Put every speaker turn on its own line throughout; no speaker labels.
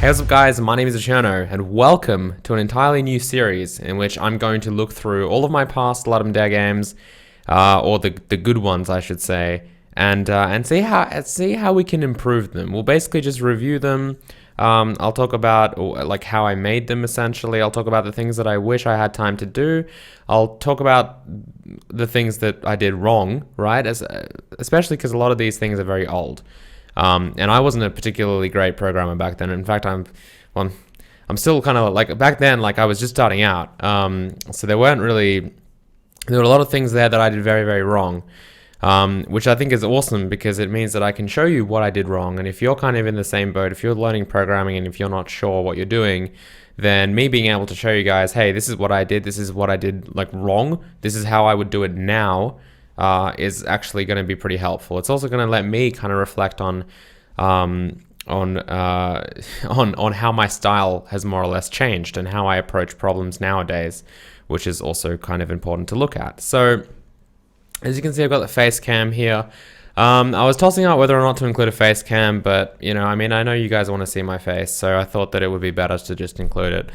Hey, what's up guys, my name is Cherno, and welcome to an entirely new series in which I'm going to look through all of my past Ludum Dare games, or the good ones I should say, and see how we can improve them. We'll basically just review them. I'll talk about like how I made them essentially. I'll talk about the things that I wish I had time to do. I'll talk about the things that I did wrong, right? Especially because a lot of these things are very old. And I wasn't a particularly great programmer back then. In fact, I'm still kind of like back then, like I was just starting out. So there were a lot of things there that I did very, very wrong, which I think is awesome because it means that I can show you what I did wrong. And if you're kind of in the same boat, if you're learning programming and if you're not sure what you're doing, then me being able to show you guys, hey, this is what I did like wrong. This is how I would do it now. Is actually going to be pretty helpful. It's also going to let me kind of reflect on how my style has more or less changed and how I approach problems nowadays, which is also kind of important to look at. So, as you can see, I've got the face cam here. I was tossing out whether or not to include a face cam, but you know, I mean, I know you guys want to see my face, so I thought that it would be better to just include it.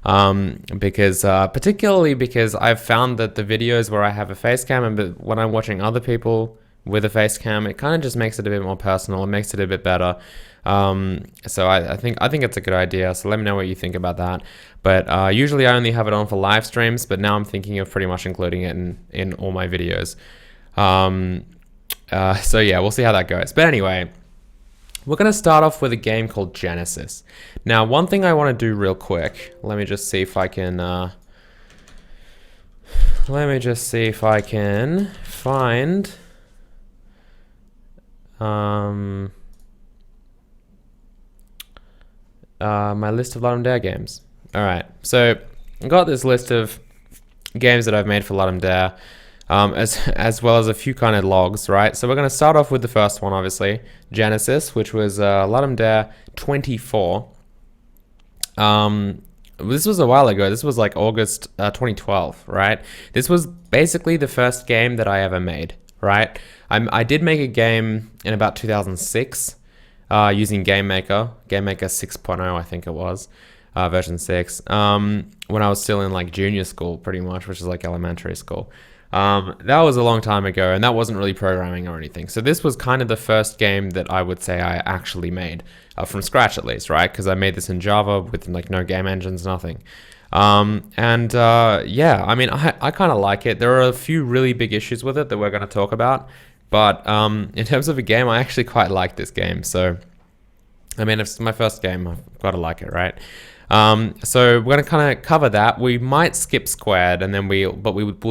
Particularly because I've found that the videos where I have a face cam and when I'm watching other people with a face cam, it kind of just makes it a bit more personal. It makes it a bit better. So I think it's a good idea. So let me know what you think about that. But usually I only have it on for live streams, but now I'm thinking of pretty much including it in all my videos. So yeah, we'll see how that goes. But anyway, we're going to start off with a game called Genesis. Now, one thing I want to do real quick, let me just see if I can find my list of Ludum Dare games. All right, so I got this list of games that I've made for Ludum Dare. As well as a few kind of logs, right? So we're going to start off with the first one, obviously, Genesis, which was Ludum Dare 24. This was a while ago. This was like August 2012, right? This was basically the first game that I ever made, right? I did make a game in about 2006 using GameMaker 6.0, I think it was, version 6, when I was still in like junior school, pretty much, which is like elementary school. That was a long time ago, and that wasn't really programming or anything. So this was kind of the first game that I would say I actually made, from scratch at least, right? Because I made this in Java with like no game engines, nothing. Yeah, I mean, I kind of like it. There are a few really big issues with it that we're going to talk about, but in terms of a game, I actually quite like this game. So, I mean, if it's my first game, I've got to like it, right? So we're going to kind of cover that. We might skip Squared, and then we'll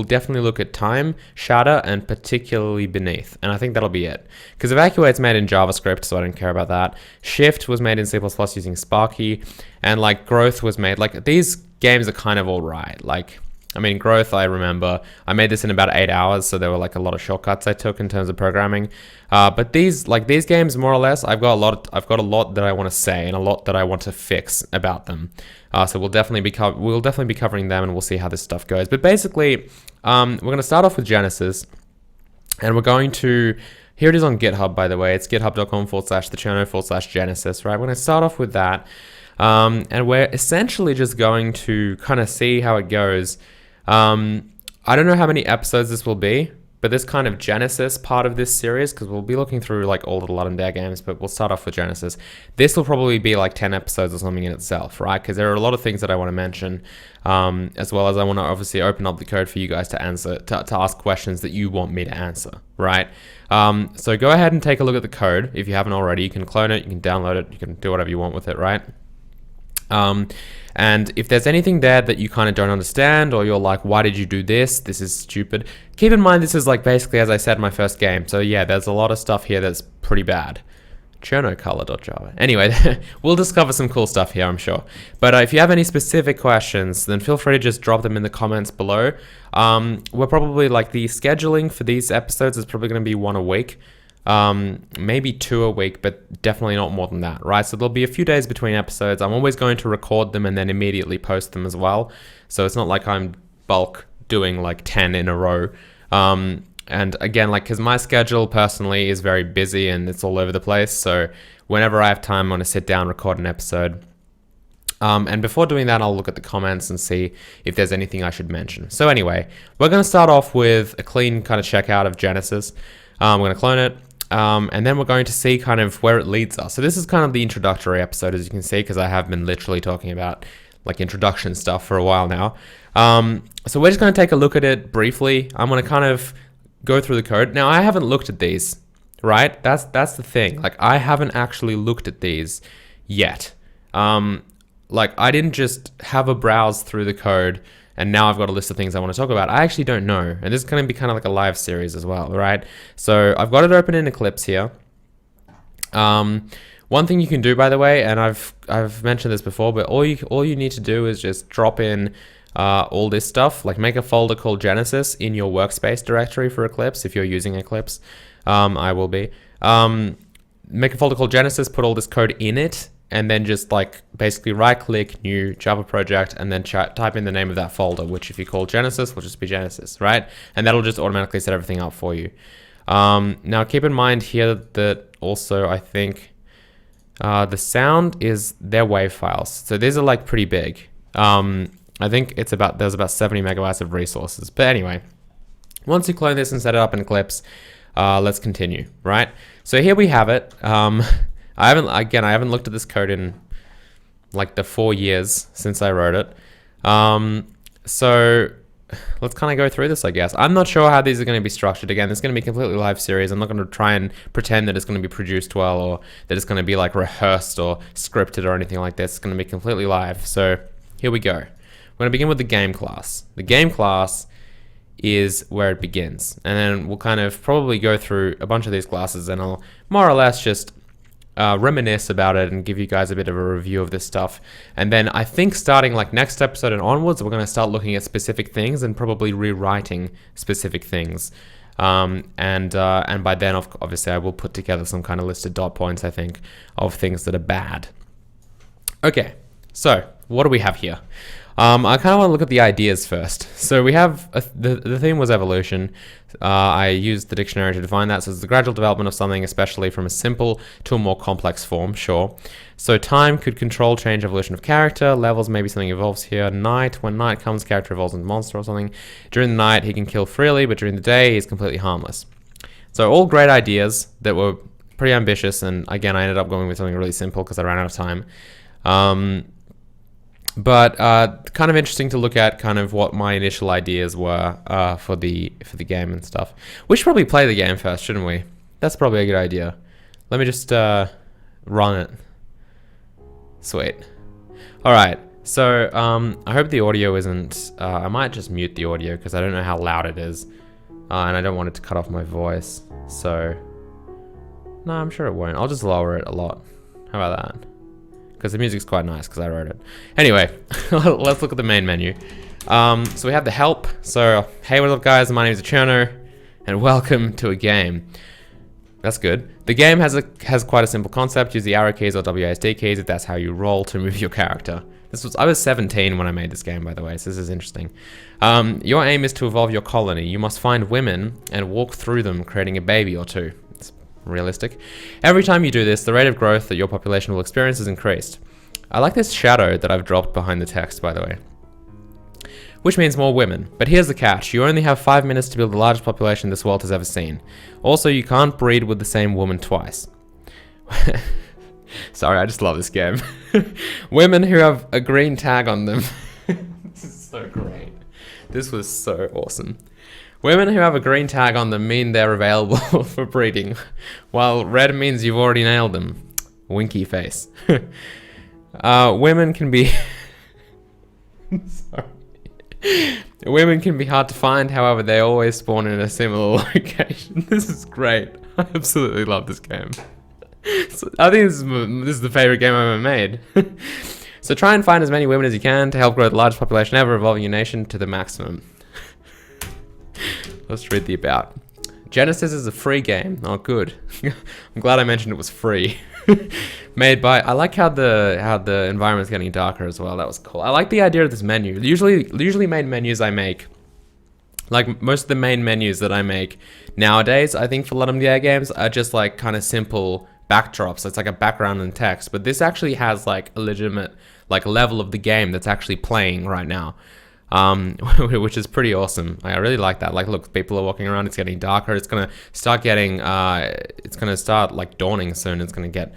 definitely look at Time, Shatter, and particularly Beneath. And I think that'll be it. Because Evacuate's made in JavaScript, so I don't care about that. Shift was made in C++ using Sparky, and like Growth was made, like these games are kind of all right. Like, I mean, Growth, I remember, I made this in about 8 hours, so there were like a lot of shortcuts I took in terms of programming. But these games, more or less, I've got a lot that I want to say and a lot that I want to fix about them. So we'll definitely be covering them, and we'll see how this stuff goes. But basically, we're going to start off with Genesis, and we're going to, here it is on GitHub, by the way. It's github.com/thecherno/Genesis, right? We're going to start off with that. And we're essentially just going to kind of see how it goes. I don't know how many episodes this will be, but this kind of Genesis part of this series, because we'll be looking through like all the Ludum Dare games, but we'll start off with Genesis. This will probably be like 10 episodes or something in itself, right? Because there are a lot of things that I want to mention, as well as I want to obviously open up the code for you guys to answer, to ask questions that you want me to answer, right? So go ahead and take a look at the code. If you haven't already, you can clone it, you can download it, you can do whatever you want with it, right? And if there's anything there that you kind of don't understand, or you're like, why did you do this? This is stupid. Keep in mind, this is like basically, as I said, my first game. So yeah, there's a lot of stuff here that's pretty bad. Chernocolor.java. Anyway, we'll discover some cool stuff here, I'm sure. But if you have any specific questions, then feel free to just drop them in the comments below. We're probably like the scheduling for these episodes is probably going to be 1 a week. Maybe 2 a week, but definitely not more than that, right? So there'll be a few days between episodes. I'm always going to record them and then immediately post them as well. So it's not like I'm bulk doing like 10 in a row. And again, like, because my schedule personally is very busy and it's all over the place. So whenever I have time, I'm going to sit down, record an episode. And before doing that, I'll look at the comments and see if there's anything I should mention. So anyway, we're going to start off with a clean kind of checkout of Genesis. We're going to clone it. And then we're going to see kind of where it leads us. So this is kind of the introductory episode, as you can see, because I have been literally talking about like introduction stuff for a while now. So we're just going to take a look at it briefly. I'm going to kind of go through the code. Now, I haven't looked at these, right? That's the thing. Like, I haven't actually looked at these yet. Like, I didn't just have a browse through the code and now I've got a list of things I want to talk about. I actually don't know. And this is going to be kind of like a live series as well, right? So I've got it open in Eclipse here. One thing you can do, by the way, and I've mentioned this before, but all you need to do is just drop in all this stuff, like make a folder called Genesis in your workspace directory for Eclipse if you're using Eclipse. I will be. Make a folder called Genesis, put all this code in it, and then just like basically right click, new Java project, and then type in the name of that folder, which if you call Genesis will just be Genesis, right? And that'll just automatically set everything up for you. Now keep in mind here that also I think the sound is their WAV files. So these are like pretty big. I think there's about 70 megabytes of resources. But anyway, once you clone this and set it up in Eclipse, let's continue, right? So here we have it. I haven't looked at this code in like the 4 years since I wrote it. So let's kind of go through this, I guess. I'm not sure how these are going to be structured. Again, it's going to be a completely live series. I'm not going to try and pretend that it's going to be produced well or that it's going to be like rehearsed or scripted or anything like this. It's going to be completely live. So here we go. We're going to begin with the game class. The game class is where it begins. And then we'll kind of probably go through a bunch of these classes and I'll more or less just reminisce about it and give you guys a bit of a review of this stuff. And then I think starting like next episode and onwards, we're going to start looking at specific things and probably rewriting specific things. And by then, obviously, I will put together some kind of listed dot points, I think, of things that are bad. Okay, so what do we have here? I kind of want to look at the ideas first. So we have, the theme was evolution. I used the dictionary to define that. So it's the gradual development of something, especially from a simple to a more complex form, sure. So time could control change evolution of character. Levels, maybe something evolves here. Night, when night comes, character evolves into monster or something. During the night, he can kill freely, but during the day, he's completely harmless. So all great ideas that were pretty ambitious. And again, I ended up going with something really simple because I ran out of time. But kind of interesting to look at kind of what my initial ideas were for the game and stuff. We should probably play the game first, shouldn't we? That's probably a good idea. Let me just run it. Sweet. All right. So I hope the audio isn't... I might just mute the audio because I don't know how loud it is. And I don't want it to cut off my voice. So... No, I'm sure it won't. I'll just lower it a lot. How about that? Because the music's quite nice because I wrote it. Anyway, let's look at the main menu. So we have the help. So, hey, what's up guys? My name is Cherno and welcome to a game. That's good. The game has quite a simple concept. Use the arrow keys or WASD keys if that's how you roll to move your character. I was 17 when I made this game, by the way, so this is interesting. Your aim is to evolve your colony. You must find women and walk through them, creating a baby or two. Realistic. Every time you do this, the rate of growth that your population will experience is increased. I like this shadow that I've dropped behind the text, by the way. Which means more women. But here's the catch. You only have 5 minutes to build the largest population this world has ever seen. Also, you can't breed with the same woman twice. Sorry, I just love this game. Women who have a green tag on them. This is so great. This was so awesome. Women who have a green tag on them mean they're available for breeding, while red means you've already nailed them. Winky face. Women can be... Sorry. Women can be hard to find, however, they always spawn in a similar location. This is great. I absolutely love this game. So, I think this is the favorite game I've ever made. So try and find as many women as you can to help grow the largest population ever, evolving your nation to the maximum. Let's read the about. Genesis is a free game. Oh, good. I'm glad I mentioned it was free. Made by... I like how the environment's getting darker as well. That was cool. I like the idea of this menu. Usually main menus I make, like most of the main menus that I make nowadays, I think for Ludum games are just like kind of simple backdrops. It's like a background and text, but this actually has like a legitimate like level of the game that's actually playing right now, which is pretty awesome. I really like that. Like, look, people are walking around. It's getting darker. It's gonna start getting. It's gonna start like dawning soon. It's gonna get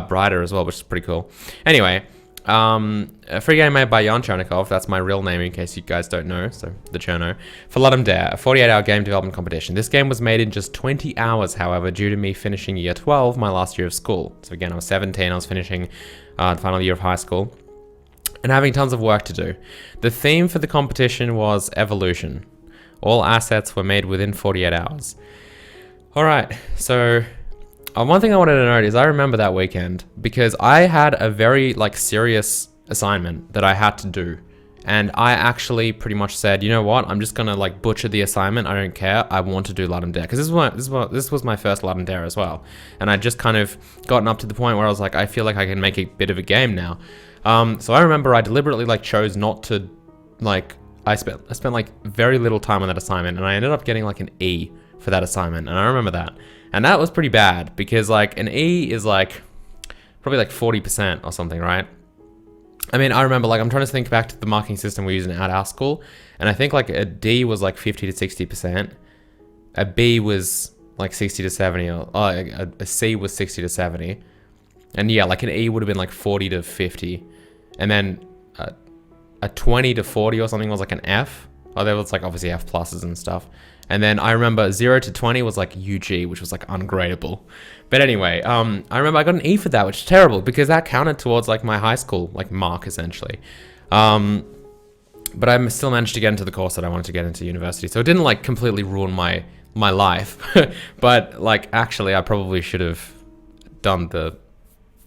brighter as well, which is pretty cool. Anyway. A free game made by Jan Chernikov, that's my real name in case you guys don't know, so the Cherno, for Ludum Dare, a 48-hour game development competition. This game was made in just 20 hours, however, due to me finishing year 12, my last year of school. So again, I was 17, I was finishing the final year of high school, and having tons of work to do. The theme for the competition was evolution. All assets were made within 48 hours. Alright, so... one thing I wanted to note is I remember that weekend because I had a very like serious assignment that I had to do, and I actually pretty much said, you know what, I'm just gonna like butcher the assignment. I don't care. I want to do Ludum Dare because this was my first Ludum Dare as well, and I just kind of gotten up to the point where I was like, I feel like I can make a bit of a game now. So I remember I deliberately like chose not to like I spent like very little time on that assignment, and I ended up getting like an E for that assignment, and I remember that. And that was pretty bad because like an E is like probably like 40% or something, right? I mean, I remember like I'm trying to think back to the marking system we're using at our school, and I think like a D was like 50 to 60%, a B was like 60 to 70, or a C was 60 to 70, and yeah, like an E would have been like 40 to 50, and then a 20 to 40 or something was like an F. Oh, there was like obviously F pluses and stuff. And then I remember 0 to 20 was like UG, which was like ungradable. But anyway, I remember I got an E for that, which is terrible because that counted towards like my high school like mark essentially. But I still managed to get into the course that I wanted to get into university, so it didn't like completely ruin my life. But like actually, I probably should have done the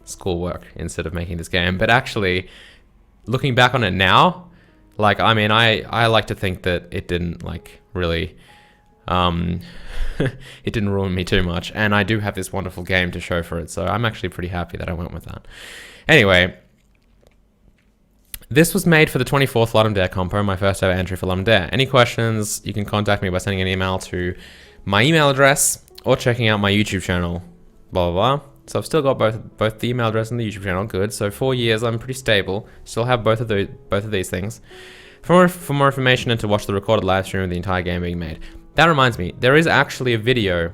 schoolwork instead of making this game. But actually, looking back on it now, like I mean, I like to think that it didn't like really. It didn't ruin me too much, and I do have this wonderful game to show for it, so I'm actually pretty happy that I went with that. Anyway, this was made for the 24th Ludum Dare compo, my first ever entry for Ludum Dare. Any questions, you can contact me by sending an email to my email address or checking out my YouTube channel, blah blah blah. So I've still got both the email address and the YouTube channel, good. So 4 years, I'm pretty stable, still have both of these things. For more information and to watch the recorded live stream of the entire game being made. That reminds me, there is actually a video,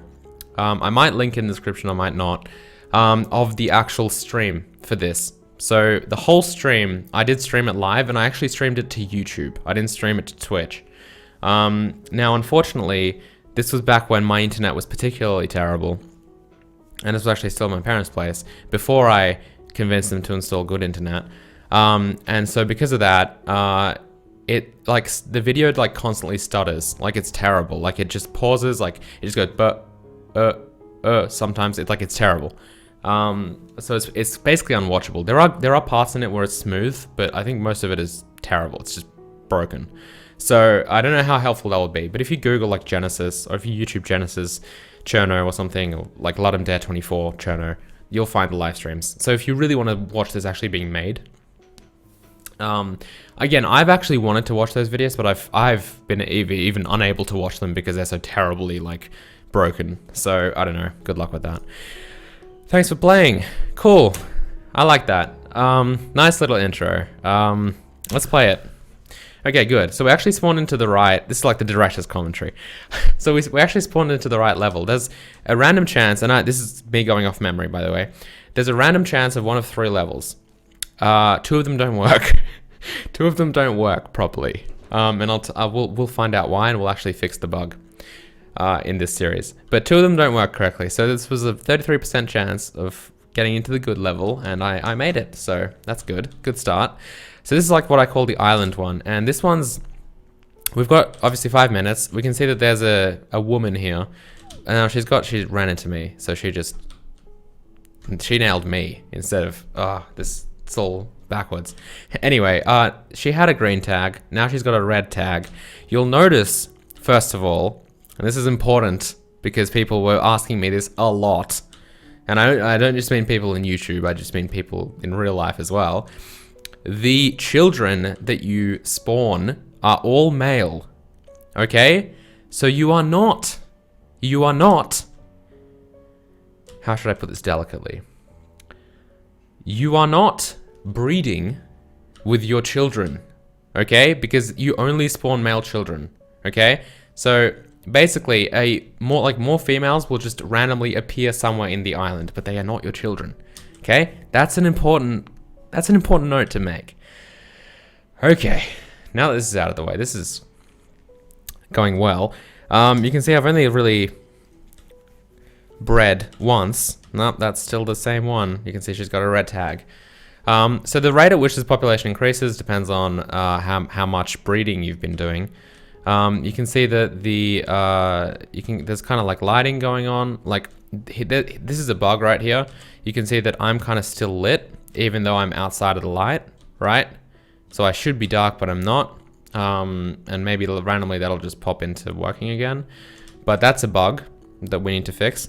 I might link in the description, I might not, of the actual stream for this. So the whole stream, I did stream it live, and I actually streamed it to YouTube. I didn't stream it to Twitch. Now, unfortunately, this was back when my internet was particularly terrible, and this was actually still my parents' place, before I convinced them to install good internet. And so because of that, it like the video like constantly stutters, like it's terrible, like it just pauses, like it just goes sometimes. It's terrible. So it's basically unwatchable. There are parts in it where it's smooth, but I think most of it is terrible. It's just broken. So I don't know how helpful that would be, but if you Google like Genesis, or if you YouTube Genesis Cherno or something, or like Ludum Dare 24 Cherno, you'll find the live streams. So if you really want to watch this actually being made, again, I've actually wanted to watch those videos, but I've been even unable to watch them because they're so terribly like broken. So I don't know. Good luck with that. Thanks for playing. Cool. I like that. Nice little intro. Let's play it. Okay, good. So we actually spawned into the right. This is like the director's commentary. So we actually spawned into the right level. There's a random chance, and this is me going off memory, by the way. There's a random chance of one of 3 levels. 2 of them don't work. 2 of them don't work properly. And we'll find out why, and we'll actually fix the bug in this series. But 2 of them don't work correctly. So this was a 33% chance of getting into the good level, and I made it. So that's good. Good start. So this is like what I call the island one. And this one's, we've got obviously 5 minutes. We can see that there's a woman here. And now she ran into me. So she nailed me instead of, it's all backwards. Anyway, she had a green tag. Now she's got a red tag. You'll notice, first of all, and this is important because people were asking me this a lot. And I don't just mean people in YouTube, I just mean people in real life as well. The children that you spawn are all male. Okay? So you are not how should I put this delicately? You are not breeding with your children, okay? Because you only spawn male children, okay? So basically, more females will just randomly appear somewhere in the island, but they are not your children, okay? That's an important note to make. Okay, now that this is out of the way, this is going well. You can see I've only really bred once. Nope, that's still the same one. You can see she's got a red tag. So the rate at which this population increases depends on how much breeding you've been doing. You can see that there's kind of like lighting going on. Like this is a bug right here. You can see that I'm kind of still lit even though I'm outside of the light, right? So I should be dark, but I'm not. And maybe randomly that'll just pop into working again. But that's a bug that we need to fix.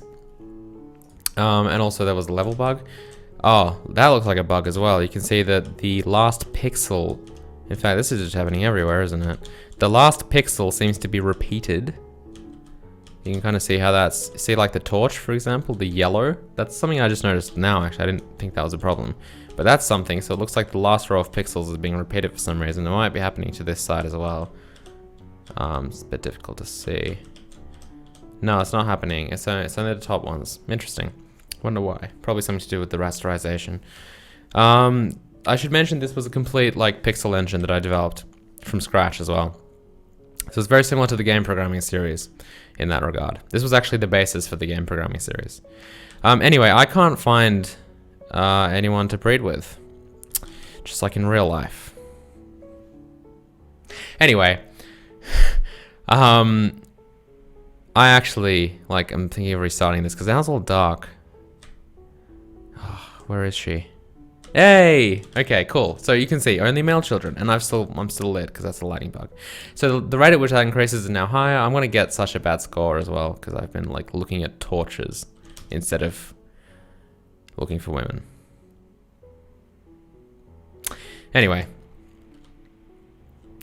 And also there was a level bug. Oh, that looks like a bug as well. You can see that the last pixel, in fact, this is just happening everywhere, isn't it? The last pixel seems to be repeated. You can kind of see how see like the torch, for example, the yellow. That's something I just noticed now, actually. I didn't think that was a problem. But that's something, so it looks like the last row of pixels is being repeated for some reason. It might be happening to this side as well. It's a bit difficult to see. No, it's not happening. It's only the top ones. Interesting. Wonder why. Probably something to do with the rasterization. I should mention this was a complete like pixel engine that I developed from scratch as well. So it's very similar to the game programming series in that regard. This was actually the basis for the game programming series. Anyway, I can't find anyone to breed with, just like in real life. Anyway, I actually I'm thinking of restarting this because the house is all dark. Oh, where is she? Hey! Okay, cool. So you can see only male children, and I'm still lit because that's the lighting bug. So the rate at which that increases is now higher. I'm gonna get such a bad score as well because I've been like looking at torches instead of looking for women. Anyway,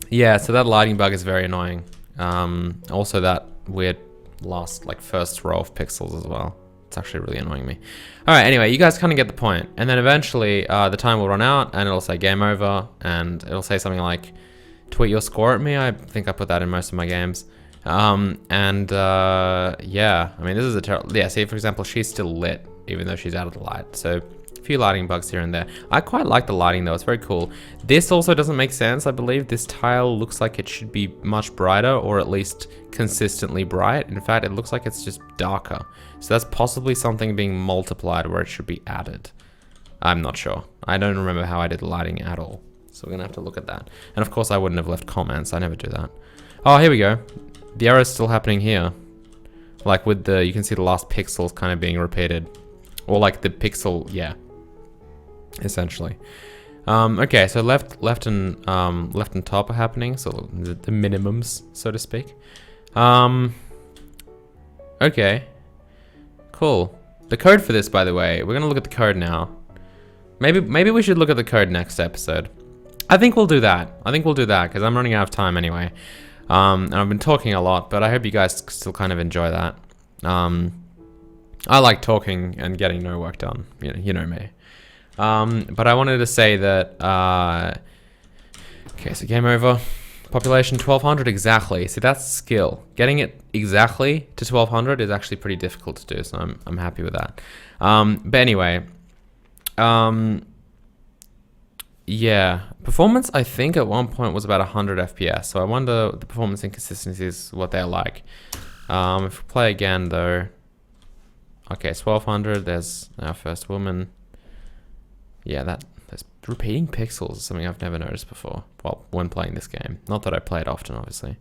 yeah. So that lighting bug is very annoying. Also that weird last first row of pixels as well. It's actually really annoying me. All right, anyway, you guys kind of get the point. And then eventually the time will run out and it'll say game over and it'll say something like tweet your score at me. I think I put that in most of my games. Yeah, I mean, this is a terrible, yeah, see, for example, she's still lit even though she's out of the light. So a few lighting bugs here and there. I quite like the lighting though, it's very cool. This also doesn't make sense, I believe. This tile looks like it should be much brighter or at least consistently bright. In fact, it looks like it's just darker. So that's possibly something being multiplied where it should be added. I'm not sure. I don't remember how I did the lighting at all. So we're gonna have to look at that. And of course I wouldn't have left comments, I never do that. Oh, here we go. The error's still happening here. Like with you can see the last pixels kind of being repeated. Or like the pixel, yeah. Essentially. Okay, so left and top are happening, so the minimums, so to speak. Okay. Cool. The code for this, by the way, we're gonna look at the code now. Maybe we should look at the code next episode. I think we'll do that. Because I'm running out of time anyway. And I've been talking a lot, but I hope you guys still kind of enjoy that. I like talking and getting no work done. You know me. But I wanted to say that, okay, so game over. Population 1200 exactly. See, that's skill. Getting it exactly to 1200 is actually pretty difficult to do, so I'm happy with that. But anyway, yeah, performance I think at one point was about 100 FPS, so I wonder the performance inconsistencies, what they're like. If we play again though, okay, 1200, there's our first woman. Yeah, there's repeating pixels is something I've never noticed before. Well, when playing this game. Not that I play it often, obviously.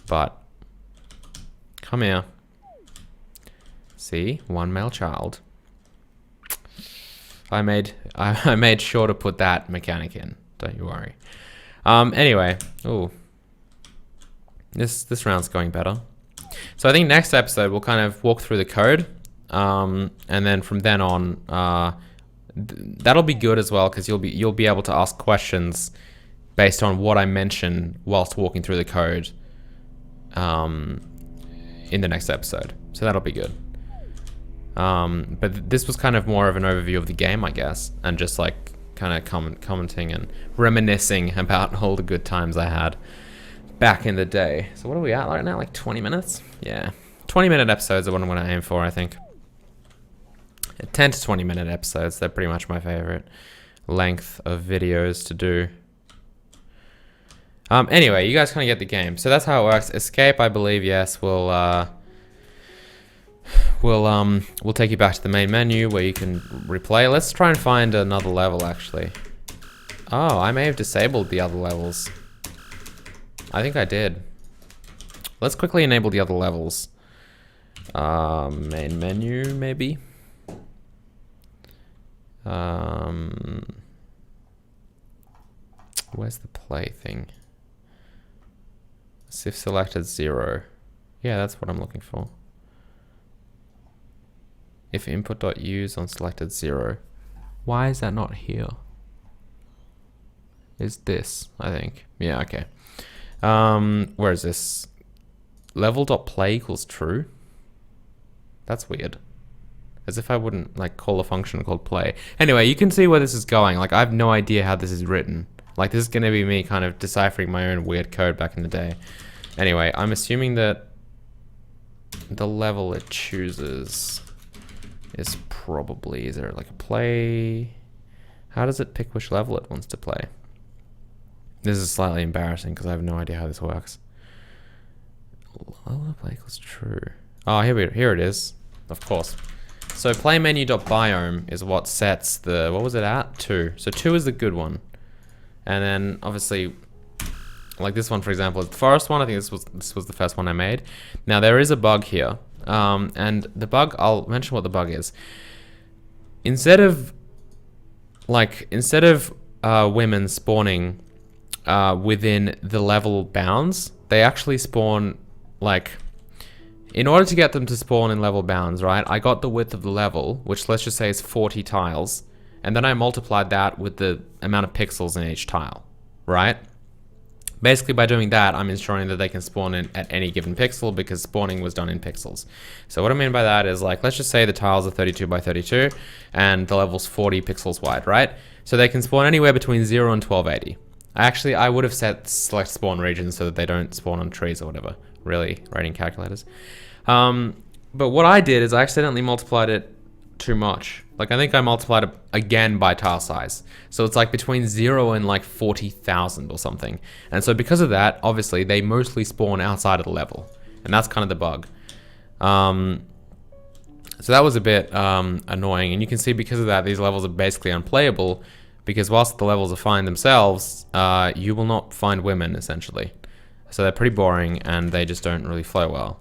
But, come here. See, one male child. I made sure to put that mechanic in. Don't you worry. Anyway, ooh, this round's going better. So I think next episode we'll kind of walk through the code, and then from then on, that'll be good as well because you'll be able to ask questions based on what I mention whilst walking through the code, in the next episode. So that'll be good. But this was kind of more of an overview of the game, I guess, and just like kind of commenting and reminiscing about all the good times I had back in the day. So what are we at right now? Like 20 minutes? Yeah. 20-minute episodes are what I'm going to aim for, I think. 10 to 20-minute episodes, they're pretty much my favorite length of videos to do. Anyway, you guys kind of get the game. So that's how it works. Escape, I believe, yes, will take you back to the main menu where you can replay. Let's try and find another level, actually. Oh, I may have disabled the other levels. I think I did. Let's quickly enable the other levels. Main menu, maybe. Where's the play thing? If selected 0. Yeah, that's what I'm looking for. If input.use on selected 0. Why is that not here? Is this, I think. Yeah, okay. Where is this? Level.play equals true? That's weird. As if I wouldn't like call a function called play. Anyway, you can see where this is going. Like, I have no idea how this is written. Like, this is going to be me kind of deciphering my own weird code back in the day. Anyway, I'm assuming that the level it chooses is probably, is there like a play? How does it pick which level it wants to play? This is slightly embarrassing because I have no idea how this works. Level play equals true. Oh, here it is. Of course. So play menu.biome is what sets the, what was it at? 2. So 2 is the good one. And then obviously, like this one, for example, is the forest one. I think this was the first one I made. Now there is a bug here. And the bug, I'll mention what the bug is. Instead of women spawning within the level bounds, they actually spawn like, in order to get them to spawn in level bounds, right? I got the width of the level, which let's just say is 40 tiles. And then I multiplied that with the amount of pixels in each tile, right? Basically, by doing that, I'm ensuring that they can spawn in at any given pixel because spawning was done in pixels. So what I mean by that is, like, let's just say the tiles are 32 by 32 and the level's 40 pixels wide, right? So they can spawn anywhere between 0 and 1280. I would have set select spawn regions so that they don't spawn on trees or whatever. Really, rating calculators. But what I did is I accidentally multiplied it too much. Like, I think I multiplied it again by tile size. So it's like between 0 and like 40,000 or something. And so because of that, obviously, they mostly spawn outside of the level. And that's kind of the bug. So that was a bit annoying. And you can see because of that, these levels are basically unplayable. Because whilst the levels are fine themselves, you will not find women, essentially. So they're pretty boring and they just don't really flow well.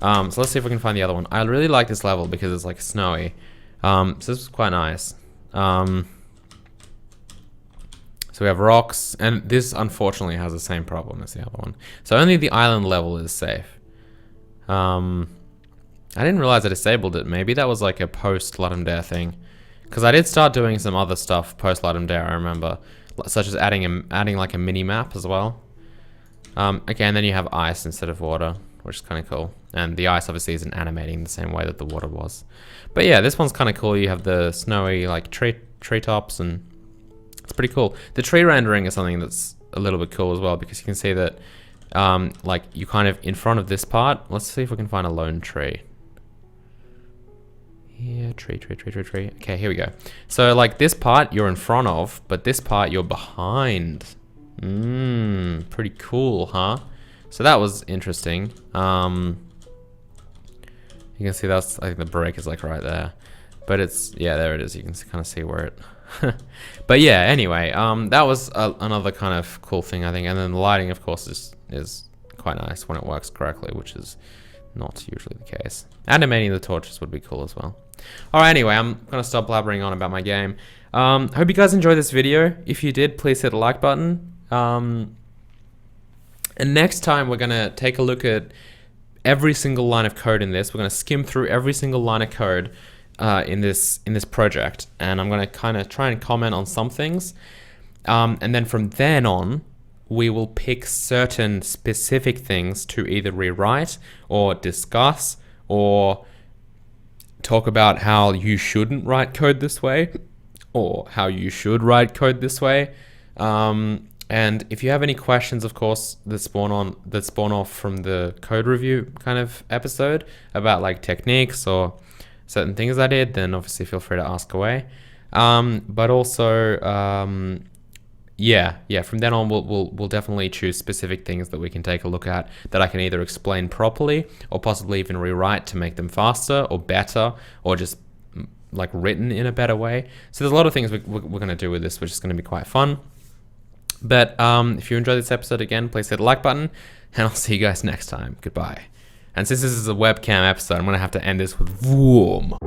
So let's see if we can find the other one. I really like this level because it's like snowy. So this is quite nice. So we have rocks, and this unfortunately has the same problem as the other one. So only the island level is safe. I didn't realize I disabled it. Maybe that was like a post Ludum Dare thing. Because I did start doing some other stuff post Ludum Dare, I remember. Such as adding like a mini map as well. Okay, and then you have ice instead of water, which is kind of cool. And the ice obviously isn't animating the same way that the water was. But yeah, this one's kind of cool. You have the snowy like treetops, and it's pretty cool. The tree rendering is something that's a little bit cool as well, because you can see that like you kind of in front of this part. Let's see if we can find a lone tree. Yeah, tree. Okay, here we go. So like this part you're in front of, but this part you're behind. Pretty cool, huh? So that was interesting. You can see that's, I think the break is like right there. But it's, yeah, there it is. You can kind of see where it... But yeah, anyway, that was another kind of cool thing, I think. And then the lighting, of course, is quite nice when it works correctly, which is not usually the case. Animating the torches would be cool as well. Alright, anyway, I'm going to stop blabbering on about my game. Hope you guys enjoyed this video. If you did, please hit the like button. And next time we're going to take a look at every single line of code in this. We're going to skim through every single line of code in this project, and I'm going to kind of try and comment on some things, and then from then on we will pick certain specific things to either rewrite or discuss or talk about how you shouldn't write code this way, or how you should write code this way. And if you have any questions, of course, that spawn off from the code review kind of episode about like techniques or certain things I did, then obviously feel free to ask away. But also, from then on, we'll definitely choose specific things that we can take a look at that I can either explain properly or possibly even rewrite to make them faster or better, or just like written in a better way. So there's a lot of things we're going to do with this, which is going to be quite fun. But if you enjoyed this episode, again, please hit the like button, and I'll see you guys next time. Goodbye. And since this is a webcam episode, I'm going to have to end this with vroom.